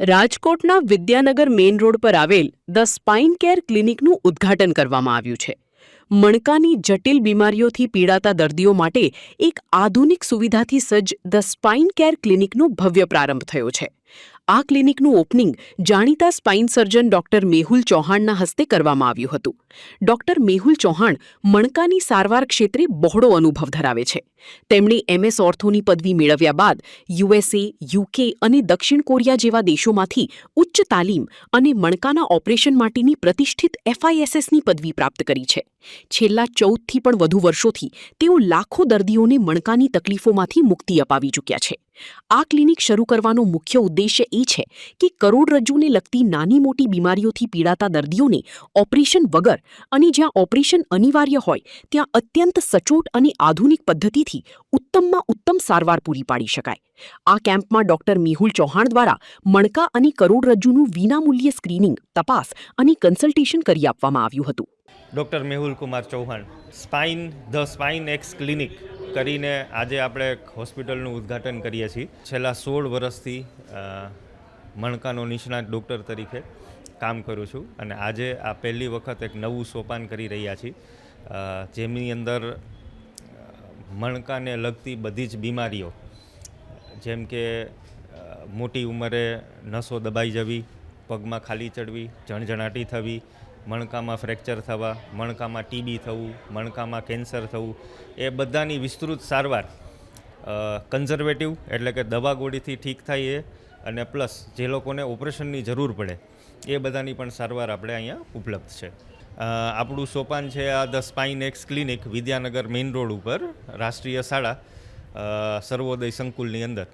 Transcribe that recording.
રાજકોટના Vidyanagar main road પર આવેલ ધ સ્પાઇન કેર ક્લિનિકનું ઉદ્ઘાટન કરવામાં આવ્યું છે. મણકાની જટિલ બીમારીઓથી પીડાતા દર્દીઓ માટે એક આધુનિક સુવિધાથી સજ્જ ધ સ્પાઇન કેર ક્લિનિકનો ભવ્ય પ્રારંભ થયો છે. આ ક્લિનિકનું ઓપનિંગ જાણીતા સ્પાઇન સર્જન ડોક્ટર મેહુલ ચૌહાણના હસ્તે કરવામાં આવ્યું હતું. ડોક્ટર મેહુલ ચૌહાણ મણકાની સારવાર ક્ષેત્રે બહોળો અનુભવ ધરાવે છે. તેમણે MS ઓર્થોની પદવી મેળવ્યા બાદ USA, UK અને દક્ષિણ કોરિયા જેવા દેશોમાંથી ઉચ્ચ તાલીમ અને મણકાના ઓપરેશન માટેની પ્રતિષ્ઠિત FISSની પદવી પ્રાપ્ત કરી છે. છેલ્લા 14થી પણ વધુ વર્ષોથી તેઓ લાખો દર્દીઓને મણકાની તકલીફોમાંથી મુક્તિ અપાવી ચૂક્યા છે. આ ક્લિનિક શરૂ કરવાનો મુખ્ય ઉદ્દેશ્ય એ છે કે કરોડરજ્જુને લગતી નાની મોટી બીમારીઓથી પીડાતા દર્દીઓને ઓપરેશન વગર અને જ્યાં ઓપરેશન અનિવાર્ય હોય ત્યાં અત્યંત સચોટ અને આધુનિક પદ્ધતિથી ઉત્તમમાં ઉત્તમ સારવાર પૂરી પાડી શકાય. આ કેમ્પમાં ડોક્ટર મેહુલ ચૌહાણ દ્વારા મણકા અને કરોડરજ્જુનું વિનામૂલ્યે સ્ક્રીનિંગ, તપાસ અને કન્સલ્ટેશન કરી આપવામાં આવ્યું હતું. Doctor Mehul Kumar Chauhan, the spine x clinic કરીને આજે આપણે એક હોસ્પિટલનું ઉદ્ઘાટન કરીએ છીએ. છેલ્લા 16 વર્ષથી મણકાનો નિષ્ણાત ડૉક્ટર તરીકે કામ કરું છું અને આજે આ પહેલી વખત એક નવું સોપાન કરી રહ્યા છીએ, જેની અંદર મણકાને લગતી બધી જ બીમારીઓ, જેમ કે મોટી ઉંમરે નસો દબાઈ જવી, પગમાં ખાલી ચડવી, ઝણઝણાટી થવી, મણકામાં ફ્રેક્ચર થવા, મણકામાં TB થવું, મણકામાં કેન્સર થવું, એ બધાની વિસ્તૃત સારવાર કન્ઝર્વેટિવ એટલે કે દવા ગોળીથી ઠીક થાય એ, અને પ્લસ જે લોકોને ઓપરેશનની જરૂર પડે એ બધાની પણ સારવાર આપણે અહીંયા ઉપલબ્ધ છે. આપણું સોપાન છે આ the spine x clinic, Vidyanagar main road ઉપર, રાષ્ટ્રીય શાળા સર્વોદય સંકુલની અંદર.